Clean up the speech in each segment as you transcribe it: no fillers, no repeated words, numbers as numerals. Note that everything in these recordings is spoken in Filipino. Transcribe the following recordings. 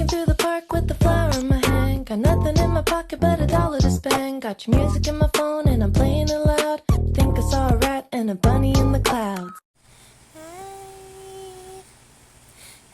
Walking through the park with the flower in my hand. Got nothing in my pocket but $1 to spend. Got your music in my phone and I'm playing it loud. Think I saw a rat and a bunny in the clouds. Hi!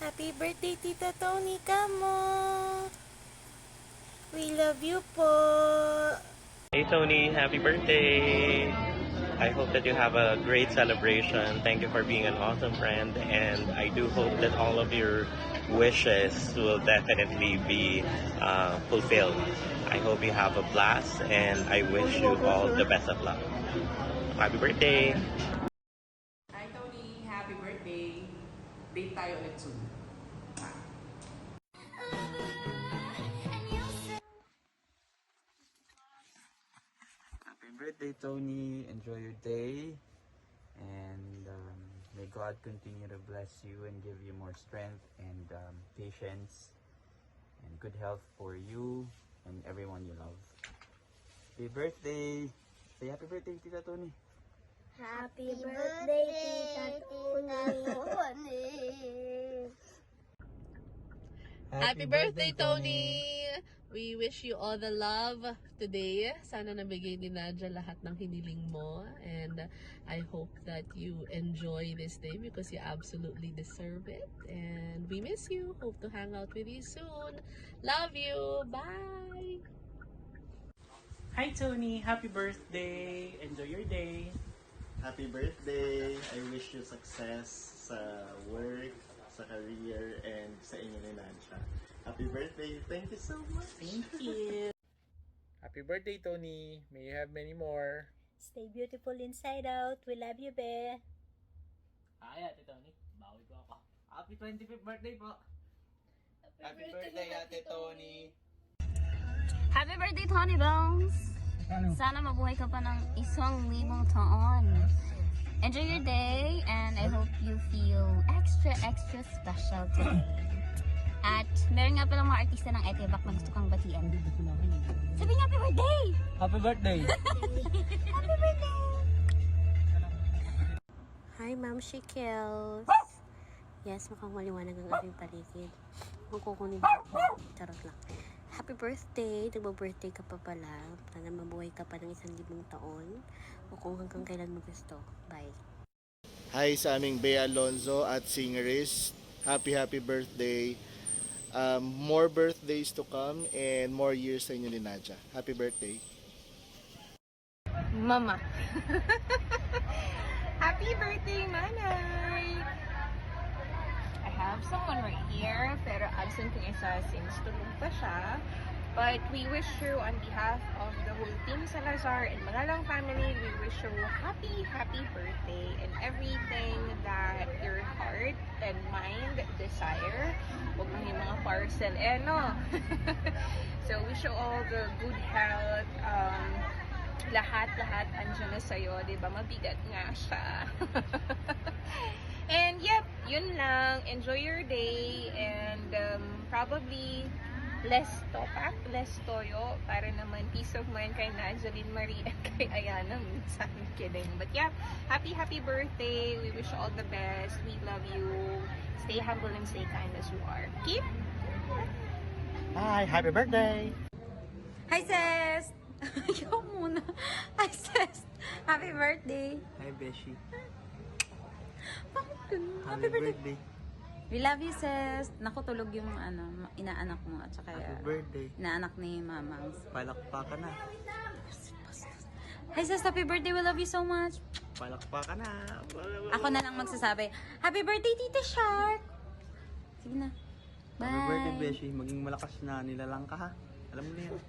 Happy birthday, Tita Tony Kamo! We love you po! Hey Tony, happy birthday! I hope that you have a great celebration. Thank you for being an awesome friend, and I do hope that all of your wishes will definitely be fulfilled. I hope you have a blast, and I wish you all the best of luck. Happy birthday! Hi Tony, happy birthday. Date tayo ulit soon. Happy birthday, Tony. Enjoy your day. And may God continue to bless you and give you more strength and patience and good health for you and everyone you love. Happy birthday! Say happy birthday, Tita Tony. Happy birthday, Tita Tony! Happy birthday, Tony! We wish you all the love today. Sana nabigay ni Nadia lahat ng hiniling mo. And I hope that you enjoy this day because you absolutely deserve it. And we miss you. Hope to hang out with you soon. Love you. Bye! Hi Tony, happy birthday. Enjoy your day. Happy birthday! I wish you success sa work, sa career, and sa inyo ni Nansha. Happy birthday! Thank you so much! Thank you. Happy birthday, Tony. May you have many more. Stay beautiful inside out. We love you, be. Ay, Ate Tony, bawi po ako. Happy 25th birthday po. Happy birthday, Ate Tony. Happy birthday, Tony Bones! Sana mabuhay ka pa ng 1,000 taon. Enjoy your day and I hope you feel extra special today. At meron nga palang mga artista ng Etiebak na gusto kang batian. Sabi niya, happy birthday! Happy birthday! Happy birthday! Hi, Ma'am Shikels. Yes, mukhang maliwanag ang aking paligid. Kung kukunin ko, charot lang. Happy birthday! Nagba-birthday ka pa pala. Sana mabuhay ka pa ng 1,000 taon. O kung hanggang kailan mo gusto. Bye! Hi sa aming Bea Alonzo at Singeris. Happy birthday! More birthdays to come and more years sa inyo ni Nadia. Happy birthday! Mama. Happy birthday, Manay! I have someone right here, pero absent yung isa since tulog pa siya. But we wish you on behalf of the whole Team Salazar and Magalang family, we wish you happy birthday and everything that your heart and mind desire. Huwag lang yung mga parcel, no? So wish you all the good health, lahat andyan na sa'yo, diba? Mabigat nga siya. And yep, yun lang. Enjoy your day and probably less topak, less toyo para naman peace of mind kay Nazaline Marie at kay Ayana minsan. Kidding. But yeah, happy birthday. We wish you all the best. We love you. Stay humble and stay kind as you are. Keep. Hi! Happy birthday! Hi, sis! Ikaw muna. Hi, sis! Happy birthday! Hi, Beshi. Bakit ganun? Happy birthday! We love you, sis! Naku, tulog yung inaanak mo at saka Happy birthday. inaanak ni Mamang. Palakpakan na. Hi, sis! Happy birthday! We love you so much! Palakpakan na. Ako na lang magsasabi, Happy birthday, Tita Shark! Sige na. Bye! Happy birthday, Beshi. Maging malakas na nilalang ka, ha? Alam mo na yan.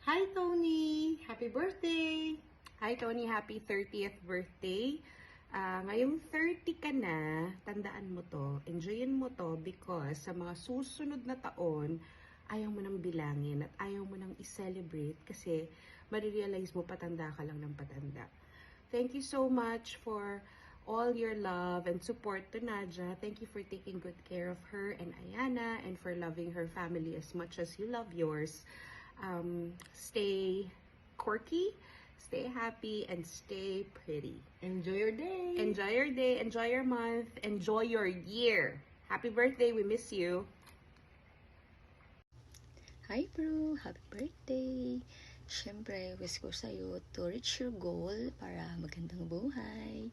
Hi Tony, happy birthday. Hi Tony, happy 30th birthday. Ngayong 30 ka na, tandaan mo to, enjoyin mo to because sa mga susunod na taon, ayaw mo nang bilangin at ayaw mo nang i-celebrate kasi marirealize mo patanda ka lang ng patanda. Thank you so much for all your love and support to Nadia. Thank you for taking good care of her and Ayana and for loving her family as much as you love yours. Stay quirky, stay happy, and stay pretty. Enjoy your day! Enjoy your day, enjoy your month, enjoy your year. Happy birthday, we miss you. Hi bro, happy birthday! Siyempre, wish ko sa'yo to reach your goal para magandang buhay.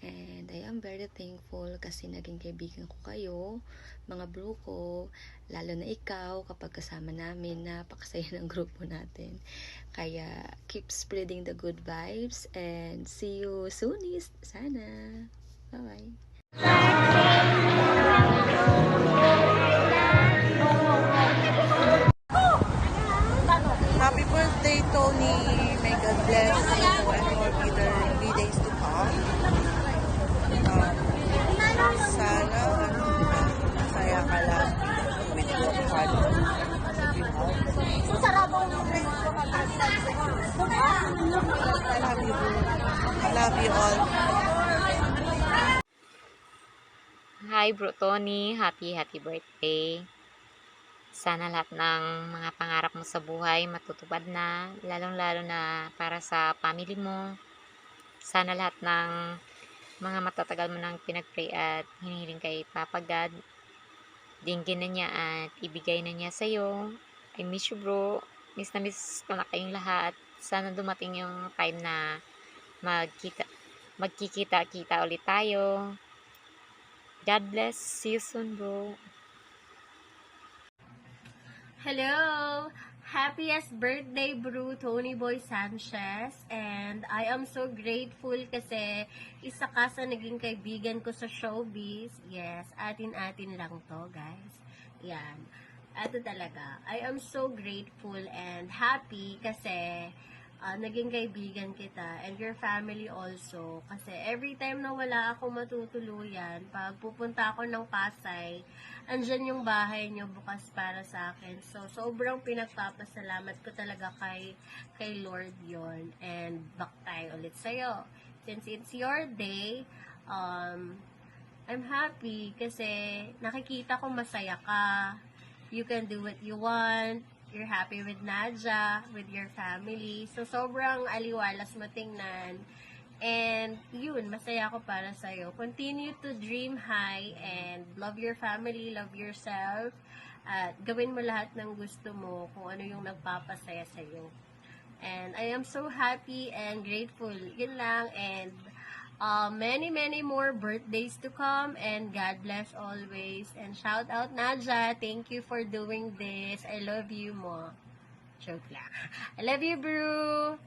And I am very thankful kasi naging kaibigan ko kayo, mga bro ko, lalo na ikaw kapag kasama namin, napakasaya ng grupo natin. Kaya keep spreading the good vibes and see you soonest, sana. Bye-bye. Happy birthday, Tony. May God bless you and more bitter days to come. Sana masaya ka lang with your family. I love you all. Hi Bro Tony, happy birthday. Sana lahat ng mga pangarap mo sa buhay matutupad na, lalong-lalo na para sa family mo. Sana lahat ng mga matatagal mo nang pinag-pray at hinihiling kay Papa God, dinggin na niya at ibigay na niya sa'yo. I miss you bro. Miss na miss ko na kayong lahat. Sana dumating yung time na magkikita-kita ulit tayo. God bless. See you soon bro. Hello! Happiest birthday, bro, Tony Boy Sanchez. And I am so grateful kasi isa ka sa naging kaibigan ko sa showbiz. Yes, atin-atin lang to, guys. Yan. Ato talaga. I am so grateful and happy kasi naging kaibigan kita and your family also. Kasi every time na wala ako matutuluyan, pag pupunta ako ng Pasay, andyan yung bahay nyo bukas para sa akin. So, sobrang pinagpapasalamat ko talaga kay Lord yon. And back tayo ulit sa'yo. Since it's your day, I'm happy kasi nakikita ko masaya ka. You can do what you want. You're happy with Nadja, with your family. So, sobrang aliwalas mo tingnan. And, yun, masaya ako para sa'yo. Continue to dream high and love your family, love yourself. At gawin mo lahat ng gusto mo kung ano yung nagpapasaya sa'yo. And I am so happy and grateful. Yun lang. And many more birthdays to come. And God bless always. And shout out Nadja. Thank you for doing this. I love you mo. Joke lang. I love you, bro.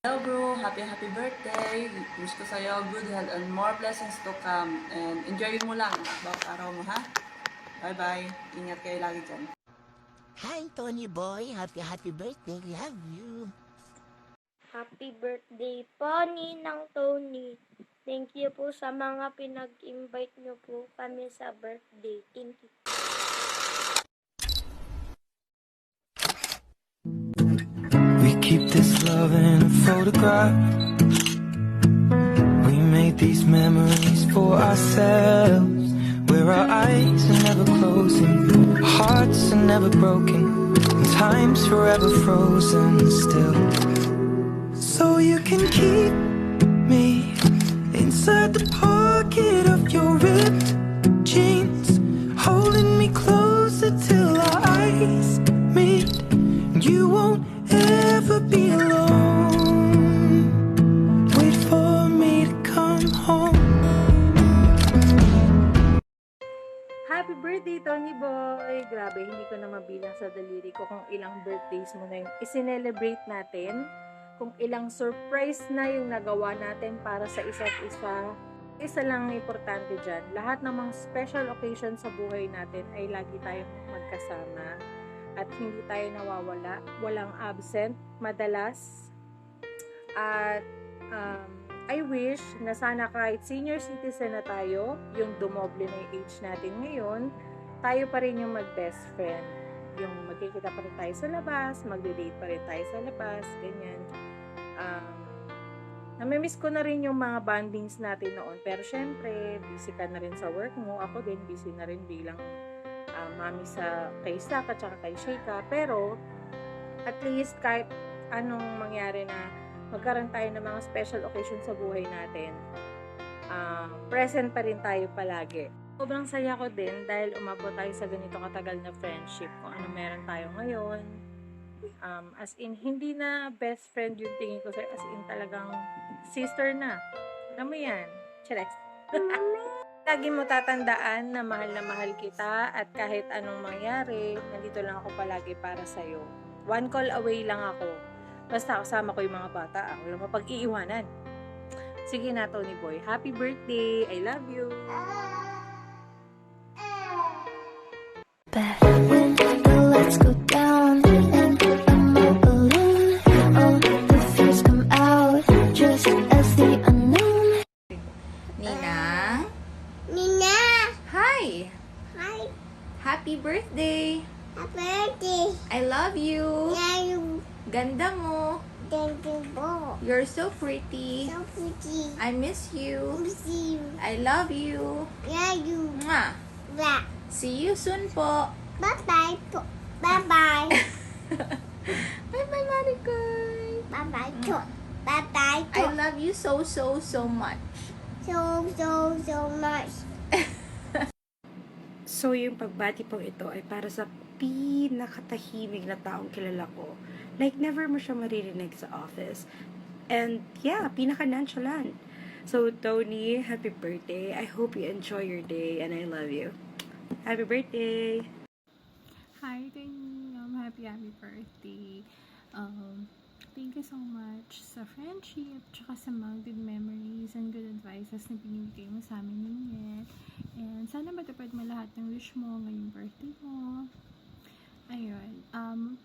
Hello bro, happy birthday. Wish ko sa'yo good health and more blessings to come. And enjoy mo lang bawat araw mo, ha? Bye-bye. Ingat kayo lagi dyan. Hi Tony boy, happy birthday. Love you. Happy birthday po, Ninang Tony. Thank you po sa mga pinag-invite nyo po kami sa birthday. Thank you. We keep this love in a photograph. We made these memories for ourselves, where our eyes are never closing, hearts are never broken, and time's forever frozen still. So you can keep me inside the pocket of your ripped jeans, holding me closer till our eyes meet. You won't ever be alone. Wait for me to come home. Happy birthday, Tony Boy! Grabe, hindi ko na mabilang sa daliri ko kung ilang birthdays mo na yung isinelebrate natin, kung ilang surprise na yung nagawa natin para sa isa't isa. Isa lang ang importante dyan, lahat ng mga special occasion sa buhay natin ay lagi tayong magkasama. At hindi tayo nawawala, walang absent, madalas. At I wish na sana kahit senior citizen na tayo, yung dumoble na yung age natin ngayon, tayo pa rin yung mag-best friend. Yung magkikita pa rin tayo sa labas, magde-date pa rin tayo sa labas, ganyan. Namimiss ko na rin yung mga bondings natin noon. Pero syempre, busy ka na rin sa work mo. Ako din, busy na rin bilang mami kay Sak at saka kay Sheika. Pero at least kahit anong mangyari na magkaroon tayo ng mga special occasion sa buhay natin, present pa rin tayo palagi. Sobrang saya ko din dahil umabot tayo sa ganito katagal na friendship kung ano meron tayo ngayon. As in, hindi na best friend yung tingin ko sa'yo. As in, talagang sister na. Alam mo yan. Chirex. Lagi mo tatandaan na mahal kita at kahit anong mangyari, nandito lang ako palagi para sa'yo. One call away lang ako. Basta kasama ko yung mga bata. Wala mo pag-iiwanan. Sige na, Tony Boy. Happy birthday! I love you! When the lights go down and I'm all alone, all the fears come out just as the unknown. Nina? Nina! Hi! Hi! Happy birthday! Happy birthday! I love you! Yeah, you. Ganda mo! Thank you po. You're so pretty! So pretty. I miss you! Miss you. I love you! Yeah, you. Mwah! Bye. See you soon po! Bye-bye po. Bye-bye. Bye-bye, Marikoy! Bye-bye po. Bye-bye po. I love you so much! So much. So, yung pagbati po ito ay para sa pinakatahimik na taong kilala ko. Like, never mo siya maririnig sa office. And, yeah, pinaka-nonchalant. So, Tony, happy birthday. I hope you enjoy your day and I love you. Happy birthday! Hi, Tony. Happy birthday. Thank you so much sa friendship, tsaka sa mga good memories and good advices na binibigay mo sa amin ni Net. And sana matupad mo lahat ng wish mo ngayong birthday mo. Ayun.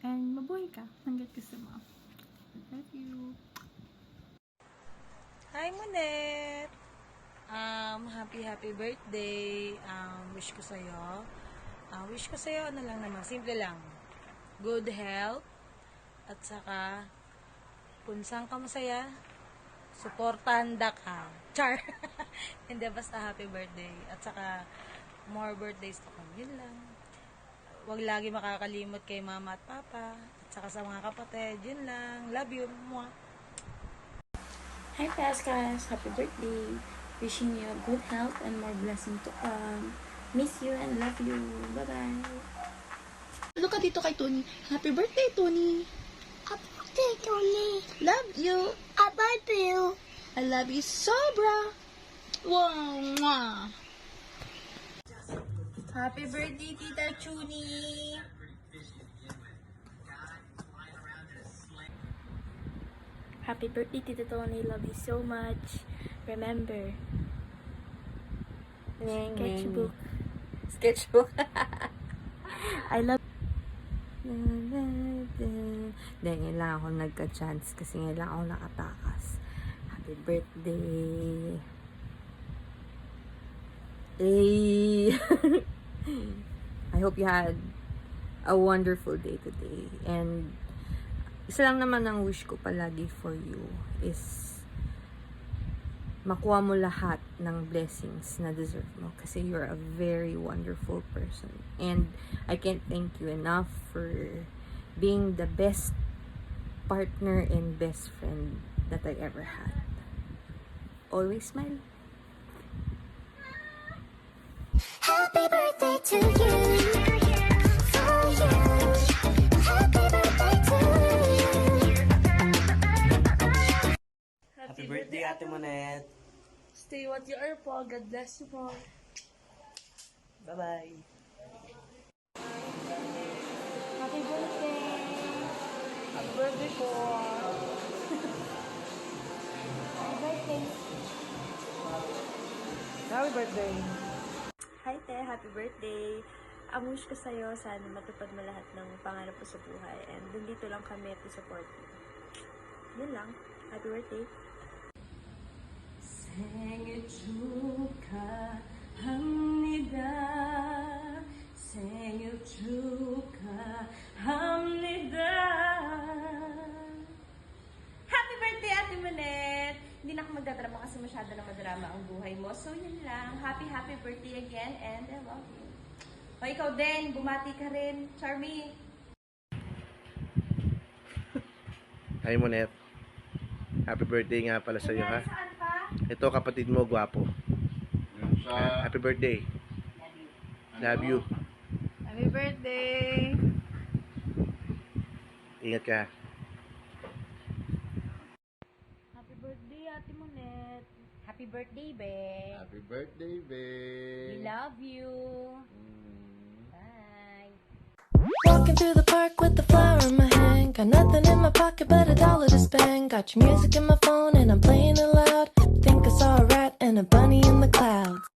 And mabuhay ka hanggat gusto mo. Love you. Hi, Monet! Happy birthday. Wish ko sa'yo, ano lang naman, simple lang. Good health, at saka, kung saan ka masaya, supportanda ka. Char! Hindi, basta happy birthday. At saka, more birthdays to come. Yun lang. Huwag lagi makakalimot kay mama at papa. At saka sa mga kapatid. Yun lang. Love you. Mwah. Hi Pascas, happy birthday. Wishing you good health and more blessing to come. Miss you and love you. Bye-bye. Look ka dito kay Tony. Happy birthday, Tony! Happy birthday, Tony. Love you! I love you. I love you sobra! Wow! Mwah! Happy birthday, Tita Chuni! Happy birthday, Tita Tony. Love you so much. Remember, Sketchbook. I love. Ngayon lang ako nagka-chance kasi ngayon lang ako nakatakas. Happy birthday. Hey! I hope you had a wonderful day today. And isa lang naman ang wish ko palagi for you is makuha mo lahat ng blessings na deserve mo kasi you're a very wonderful person. And I can't thank you enough for being the best partner and best friend that I ever had. Always smile. Happy birthday to you. For you. Happy birthday to you. Happy birthday, Ate Monet. Stay what you are po. God bless you po. Bye-bye. Happy birthday! Happy birthday po! Happy birthday! Happy birthday! Hi, Te. Happy birthday. Ang wish ko sa'yo, sana matupad mo lahat ng pangarap mo sa buhay. And nandito lang kami to support you. Yun lang. Happy birthday. 생일 축하합니다. 생일 축하합니다. Happy birthday, Ate Monet! Hindi na ako magdadrama kasi masyado na madrama ang buhay mo. So, yun lang. Happy birthday again and I love you. O, ikaw din. Bumati ka rin. Charmy. Hi, Monet. Happy birthday nga pala sa'yo, ha? Saan pa? Ito, kapatid mo, gwapo. Happy birthday. Love you. Happy birthday! Ingat ka. Happy birthday, Ate Monet. Happy birthday, be. Happy birthday, babe. We love you. Bye. Walking through the park with the flower in my hand. Got nothing in my pocket but $1 to spend. Got your music in my phone and I'm playing it loud. Think I saw a rat and a bunny in the clouds.